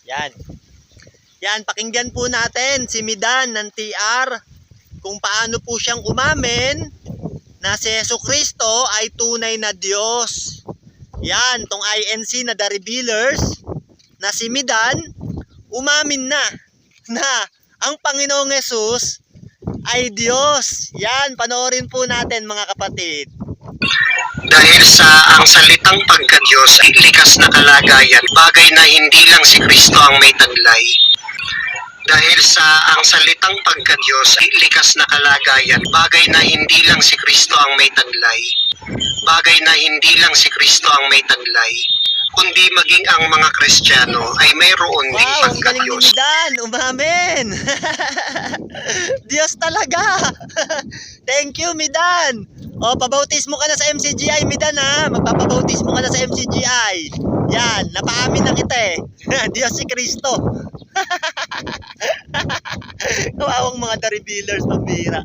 Yan. Yan, pakinggan po natin si Midan ng TR kung paano po siyang umamin na si Jesucristo ay tunay na Diyos. Yan, tong INC na The Revealers na si Midan, umamin na ang Panginoong Jesus ay Diyos. Yan, panoorin po natin mga kapatid. Dahil sa ang salitang pagka-Diyos ay likas na kalagayan, bagay na hindi lang si Kristo ang may taglay. Dahil sa ang salitang pagka-Diyos ay likas na kalagayan, bagay na hindi lang si Kristo ang may taglay. Bagay na hindi lang si Kristo ang may taglay, kundi maging ang mga Kristiyano ay mayroon ding Wow, ang galing ni pagka-Diyos. Midan, umamin. Diyos talaga. Thank you, Midan. O, pabautismo ka na sa MCGI, Midan ha. Magpapabautismo ka na sa MCGI. Yan, napaamin na kita eh. Diyos si Kristo. Kawawang mga The Revealers, pambira.